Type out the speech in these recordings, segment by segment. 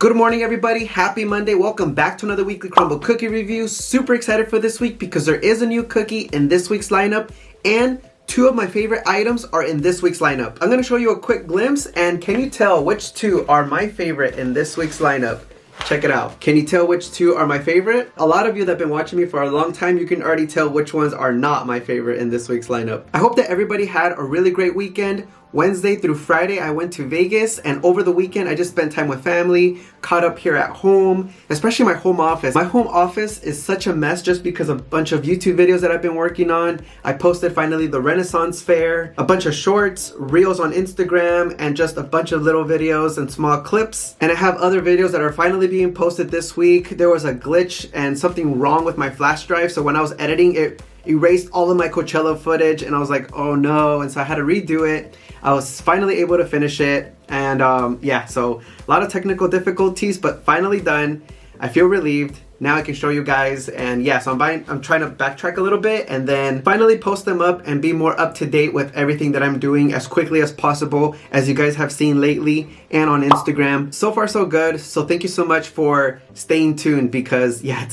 Good morning, everybody. Happy Monday. Welcome back to another weekly Crumbl Cookie review. Super excited for this week because there is a new cookie in this week's lineup, and two of my favorite items are in this week's lineup. I'm going to show you a quick glimpse, and can you tell which two are my favorite in this week's lineup? Check it out. Can you tell which two are my favorite? A lot of you that have been watching me for a long time, you can already tell which ones are not my favorite in this week's lineup. I hope that everybody had a really great weekend. Wednesday through Friday, I went to Vegas, and over the weekend, I just spent time with family, caught up here at home, especially my home office. My home office is such a mess just because of a bunch of YouTube videos that I've been working on. I posted finally the Renaissance Fair, a bunch of shorts, reels on Instagram, and just a bunch of little videos and small clips. And I have other videos that are finally being posted this week. There was a glitch and something wrong with my flash drive, so when I was editing, it erased all of my Coachella footage, and I was like, oh no, and so I had to redo it. I was finally able to finish it, and yeah, so a lot of technical difficulties, but finally done. I feel relieved. Now I can show you guys, and yeah, so I'm trying to backtrack a little bit and then finally post them up and be more up to date with everything that I'm doing as quickly as possible, as you guys have seen lately and on Instagram. So far so good, so thank you so much for staying tuned because yeah,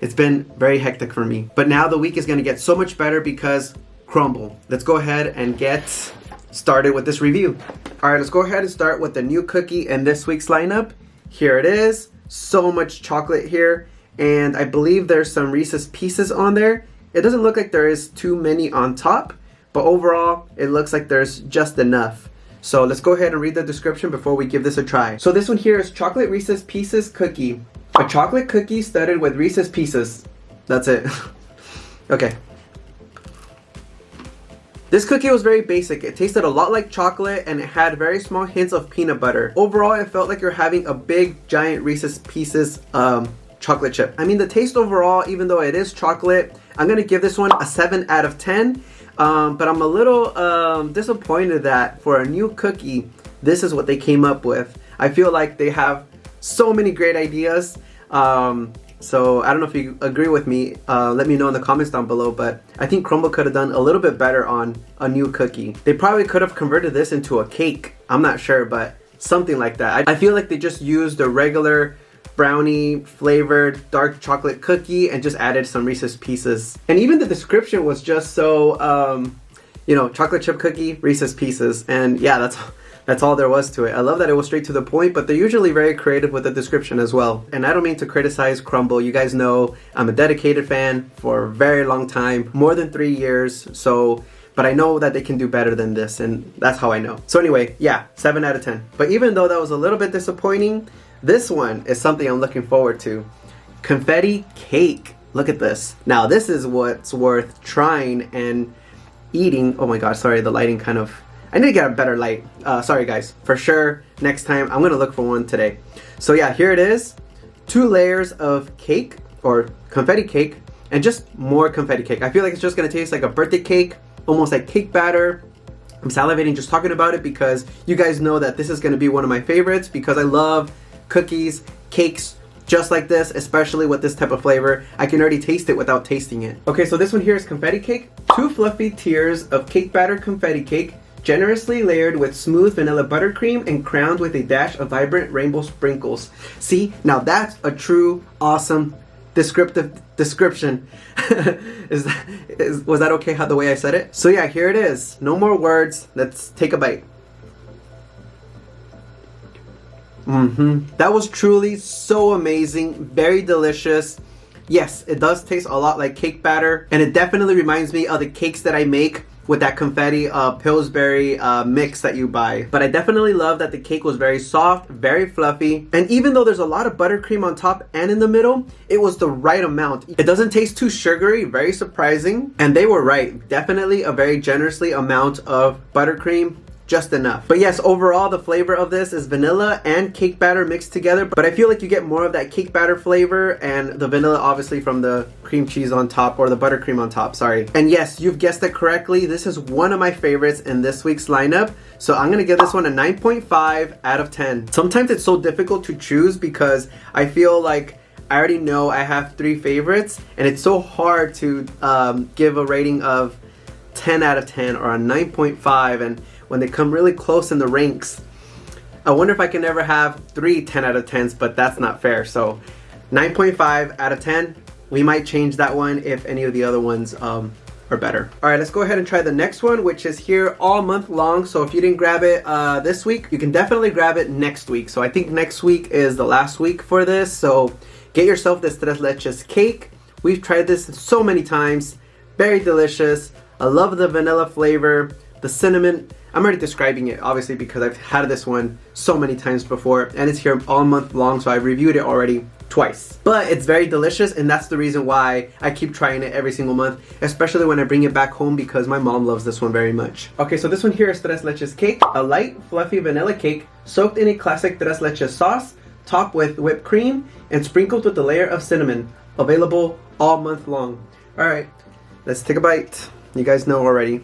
it's been very hectic for me. But now the week is gonna get so much better because Crumbl. Let's go ahead and get started with this review. All right, let's go ahead and start with the new cookie in this week's lineup. Here it is. So much chocolate here, and I believe there's some Reese's Pieces on there. It doesn't look like there is too many on top, but overall, it looks like there's just enough. So let's go ahead and read the description before we give this a try. So this one here is chocolate Reese's Pieces cookie. A chocolate cookie studded with Reese's Pieces. That's it. Okay. This cookie was very basic. It tasted a lot like chocolate, and it had very small hints of peanut butter. Overall, it felt like you're having a big giant Reese's Pieces chocolate chip. I mean, the taste overall, even though it is chocolate, I'm gonna give this one a 7 out of 10. But I'm a little disappointed that for a new cookie, this is what they came up with. I feel like they have so many great ideas. So I don't know if you agree with me, let me know in the comments down below, but I think Crumbl could have done a little bit better on a new cookie. They probably could have converted this into a cake. I'm not sure, but something like that. I feel like they just used the regular brownie flavored dark chocolate cookie and just added some Reese's Pieces. And even the description was just so, you know, chocolate chip cookie, Reese's Pieces. And yeah, that's all there was to it. I love that it was straight to the point, but they're usually very creative with the description as well. And I don't mean to criticize Crumbl. You guys know I'm a dedicated fan for a very long time, more than 3 years. So, but I know that they can do better than this, and that's how I know. So anyway, yeah, 7 out of 10. But even though that was a little bit disappointing, this one is something I'm looking forward to. Confetti Cake. Look at this. Now this is what's worth trying and eating. Oh my gosh, sorry, the lighting kind of... I need to get a better light. Sorry guys, for sure, next time I'm gonna look for one today. So yeah, here it is. 2 layers of cake, or confetti cake, and just more confetti cake. I feel like it's just gonna taste like a birthday cake, almost like cake batter. I'm salivating just talking about it because you guys know that this is gonna be one of my favorites because I love cookies, cakes, just like this, especially with this type of flavor. I can already taste it without tasting it. Okay, so this one here is confetti cake. 2 fluffy tiers of cake batter confetti cake, generously layered with smooth vanilla buttercream and crowned with a dash of vibrant rainbow sprinkles. See, now that's a true awesome descriptive description. Was that okay how the way I said it? So yeah, here it is. No more words. Let's take a bite. That was truly so amazing, very delicious. Yes, it does taste a lot like cake batter, and it definitely reminds me of the cakes that I make with that confetti Pillsbury mix that you buy. But I definitely love that the cake was very soft, very fluffy, and even though there's a lot of buttercream on top and in the middle, it was the right amount. It doesn't taste too sugary, very surprising, and they were right. Definitely a very generously amount of buttercream, just enough. But yes, overall the flavor of this is vanilla and cake batter mixed together, but I feel like you get more of that cake batter flavor and the vanilla obviously from the cream cheese on top, or the buttercream on top, sorry. And yes, you've guessed it correctly, this is one of my favorites in this week's lineup. So I'm gonna give this one a 9.5 out of 10. Sometimes it's so difficult to choose because I feel like I already know I have 3 favorites, and it's so hard to give a rating of 10 out of 10 or a 9.5, and when they come really close in the ranks, I wonder if I can ever have 3 10 out of 10s, but that's not fair. So 9.5 out of 10. We might change that one if any of the other ones are better. All right, let's go ahead and try the next one, which is here all month long. So if you didn't grab it this week, you can definitely grab it next week. So I think next week is the last week for this. So get yourself this Tres Leches Cake. We've tried this so many times. Very delicious. I love the vanilla flavor, the cinnamon. I'm already describing it, obviously, because I've had this one so many times before, and it's here all month long, so I've reviewed it already twice. But it's very delicious, and that's the reason why I keep trying it every single month, especially when I bring it back home, because my mom loves this one very much. Okay, so this one here is Tres Leches Cake, a light, fluffy vanilla cake soaked in a classic Tres Leches sauce, topped with whipped cream, and sprinkled with a layer of cinnamon. Available all month long. All right, let's take a bite. You guys know already.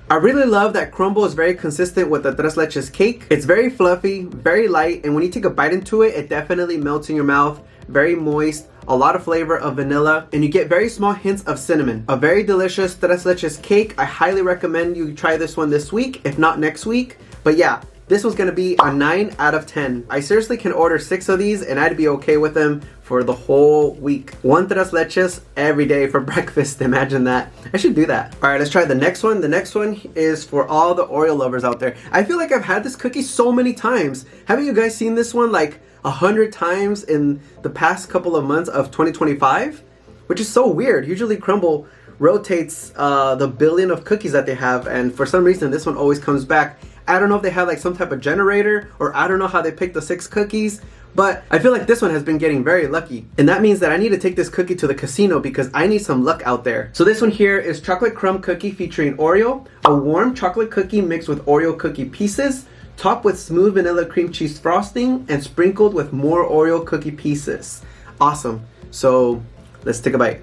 I really love that Crumbl is very consistent with the Tres Leches Cake. It's very fluffy, very light, and when you take a bite into it, it definitely melts in your mouth. Very moist, a lot of flavor of vanilla, and you get very small hints of cinnamon. A very delicious Tres Leches Cake. I highly recommend you try this one this week, if not next week. But yeah, this one's gonna be a 9 out of 10. I seriously can order 6 of these and I'd be okay with them for the whole week. 1 Tres Leches every day for breakfast. Imagine that. I should do that. All right, let's try the next one. The next one is for all the Oreo lovers out there. I feel like I've had this cookie so many times. Haven't you guys seen this one like 100 times in the past couple of months of 2025? Which is so weird. Usually Crumbl rotates the billion of cookies that they have, and for some reason this one always comes back. I don't know if they have like some type of generator, or I don't know how they picked the 6 cookies, but I feel like this one has been getting very lucky. And that means that I need to take this cookie to the casino because I need some luck out there. So this one here is chocolate crumb cookie featuring Oreo, a warm chocolate cookie mixed with Oreo cookie pieces, topped with smooth vanilla cream cheese frosting, and sprinkled with more Oreo cookie pieces. Awesome. So let's take a bite.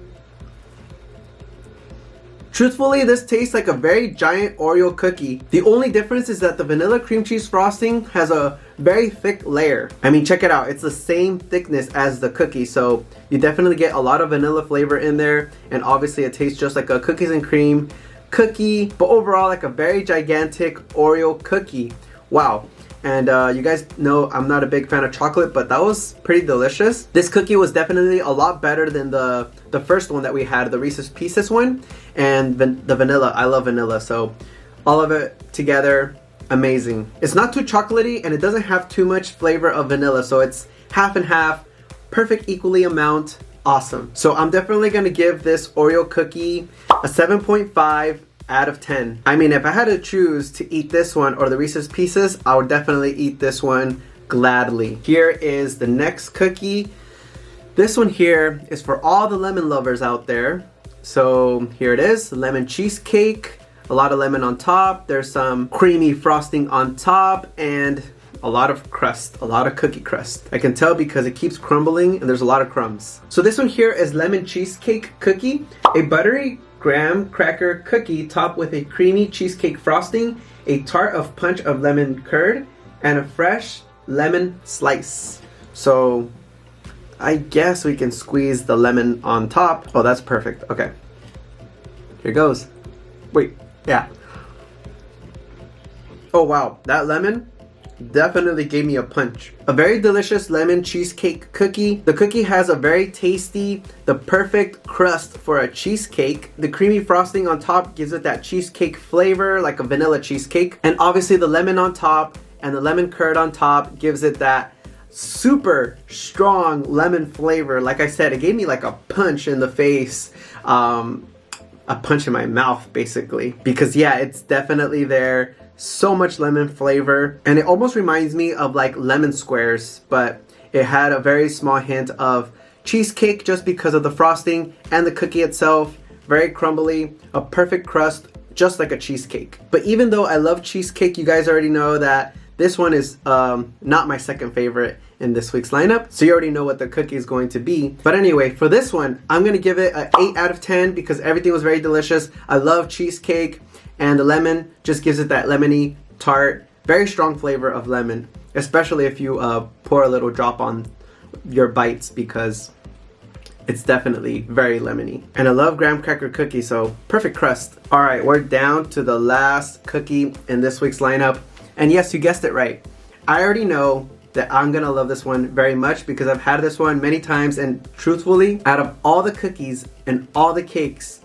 Truthfully, this tastes like a very giant Oreo cookie. The only difference is that the vanilla cream cheese frosting has a very thick layer. I mean, check it out. It's the same thickness as the cookie, so you definitely get a lot of vanilla flavor in there, and obviously it tastes just like a cookies and cream cookie, but overall like a very gigantic Oreo cookie. Wow. And you guys know I'm not a big fan of chocolate, but that was pretty delicious. This cookie was definitely a lot better than the first one that we had, the Reese's Pieces one, and the vanilla. I love vanilla, so all of it together, amazing. It's not too chocolatey, and it doesn't have too much flavor of vanilla, so it's half and half, perfect equally amount, awesome. So I'm definitely gonna give this Oreo cookie a 7.5 out of 10. I mean, if I had to choose to eat this one or the Reese's Pieces, I would definitely eat this one gladly. Here is the next cookie. This one here is for all the lemon lovers out there. So here it is, lemon cheesecake, a lot of lemon on top. There's some creamy frosting on top and a lot of crust, a lot of cookie crust. I can tell because it keeps crumbling and there's a lot of crumbs. So this one here is lemon cheesecake cookie, a buttery graham cracker cookie topped with a creamy cheesecake frosting, a tart of punch of lemon curd, and a fresh lemon slice. So I guess we can squeeze the lemon on top. Oh, that's perfect. Okay, here goes. Wait, yeah. Oh wow, that lemon definitely gave me a punch. A very delicious lemon cheesecake cookie. The cookie has a very tasty, the perfect crust for a cheesecake. The creamy frosting on top gives it that cheesecake flavor, like a vanilla cheesecake. And obviously the lemon on top and the lemon curd on top gives it that super strong lemon flavor. Like I said, it gave me like a punch in the face. A punch in my mouth, basically. Because yeah, it's definitely there. So much lemon flavor, and it almost reminds me of like lemon squares, but it had a very small hint of cheesecake just because of the frosting and the cookie itself. Very crumbly, a perfect crust, just like a cheesecake. But even though I love cheesecake, you guys already know that this one is not my second favorite in this week's lineup, so you already know what the cookie is going to be. But anyway, for this one, I'm gonna give it an 8 out of 10 because everything was very delicious. I love cheesecake, and the lemon just gives it that lemony tart, very strong flavor of lemon, especially if you pour a little drop on your bites, because it's definitely very lemony. And I love graham cracker cookies, so perfect crust. All right, we're down to the last cookie in this week's lineup. And yes, you guessed it right. I already know that I'm gonna love this one very much because I've had this one many times, and truthfully, out of all the cookies and all the cakes,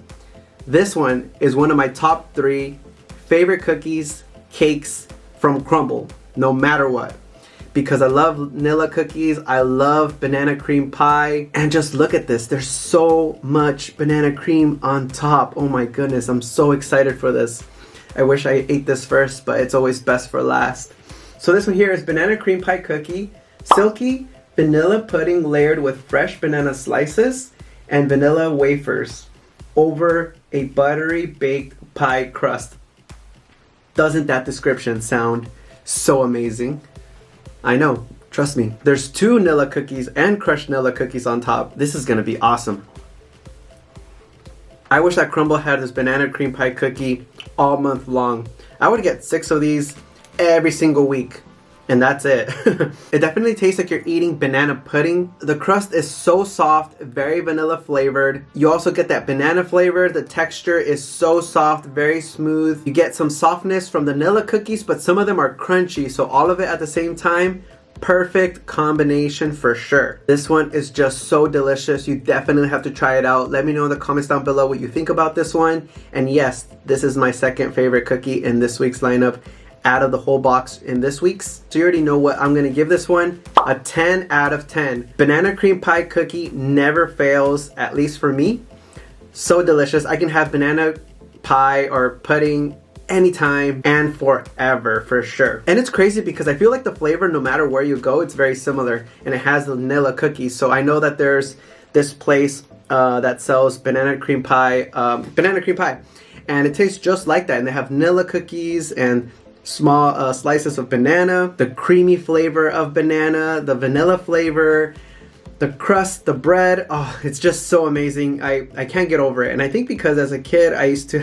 this one is one of my top 3 favorite cookies, cakes from Crumbl, no matter what. Because I love vanilla cookies, I love banana cream pie, and just look at this. There's so much banana cream on top. Oh my goodness, I'm so excited for this. I wish I ate this first, but it's always best for last. So this one here is banana cream pie cookie, silky vanilla pudding layered with fresh banana slices and vanilla wafers over a buttery baked pie crust. Doesn't that description sound so amazing? I know, trust me. There's 2 vanilla cookies and crushed vanilla cookies on top. This is gonna be awesome. I wish that Crumbl had this banana cream pie cookie all month long. I would get 6 of these every single week, and that's it. It definitely tastes like you're eating banana pudding. The crust is so soft, very vanilla flavored. You also get that banana flavor. The texture is so soft, very smooth. You get some softness from the vanilla cookies, but some of them are crunchy, so all of it at the same time. Perfect combination for sure. This one is just so delicious. You definitely have to try it out. Let me know in the comments down below what you think about this one. And yes, this is my second favorite cookie in this week's lineup out of the whole box in this week's. So you already know what I'm gonna give this one. A 10 out of 10. Banana cream pie cookie never fails, at least for me. So delicious. I can have banana pie or pudding anytime and forever for sure. And it's crazy because I feel like the flavor, no matter where you go, it's very similar, and it has the vanilla cookies. So I know that there's this place that sells banana cream pie, and it tastes just like that. And they have vanilla cookies and small slices of banana, the creamy flavor of banana, the vanilla flavor, the crust, the bread. Oh, it's just so amazing. I can't get over it. And I think because as a kid, I used to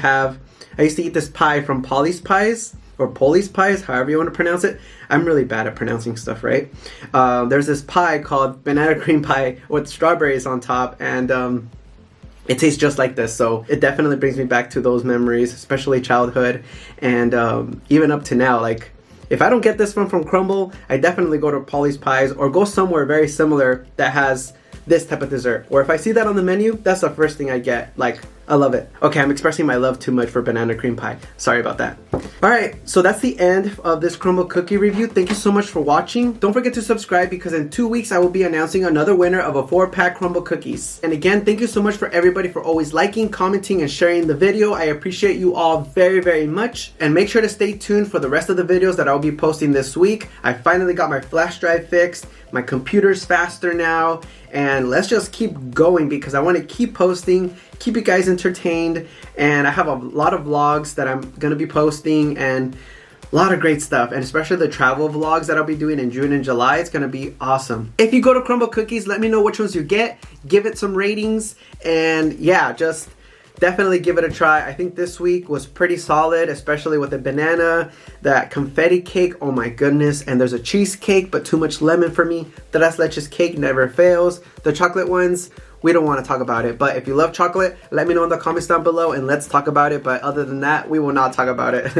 eat this pie from Polly's Pies, or Polly's Pies, however you want to pronounce it. I'm really bad at pronouncing stuff, right? There's this pie called banana cream pie with strawberries on top, and it tastes just like this. So it definitely brings me back to those memories, especially childhood, and even up to now. Like, if I don't get this one from Crumbl, I definitely go to Polly's Pies or go somewhere very similar that has this type of dessert. Or if I see that on the menu, that's the first thing I get. Like, I love it. Okay, I'm expressing my love too much for banana cream pie. Sorry about that. Alright, so that's the end of this Crumbl cookie review. Thank you so much for watching. Don't forget to subscribe because in 2 weeks I will be announcing another winner of a 4-pack Crumbl cookies. And again, thank you so much for everybody for always liking, commenting, and sharing the video. I appreciate you all very, very much. And make sure to stay tuned for the rest of the videos that I'll be posting this week. I finally got my flash drive fixed. My computer's faster now. And let's just keep going because I want to keep posting, keep you guys entertained, and I have a lot of vlogs that I'm going to be posting and a lot of great stuff, and especially the travel vlogs that I'll be doing in June and July. It's going to be awesome. If you go to Crumbl Cookies, let me know which ones you get, give it some ratings, and yeah, just definitely give it a try. I think this week was pretty solid, especially with the banana, that confetti cake, oh my goodness, and there's a cheesecake, but too much lemon for me. The Leches Cake never fails. The chocolate ones, we don't want to talk about it, but if you love chocolate, let me know in the comments down below and let's talk about it. But other than that, we will not talk about it.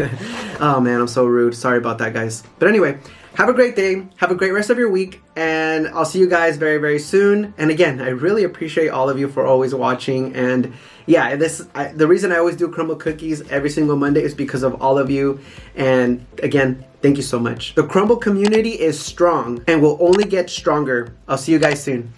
Oh man, I'm so rude. Sorry about that, guys. But anyway, have a great day, have a great rest of your week, and I'll see you guys very, very soon. And again, I really appreciate all of you for always watching. And yeah, the reason I always do Crumbl Cookies every single Monday is because of all of you. And again, thank you so much. The Crumbl community is strong and will only get stronger. I'll see you guys soon.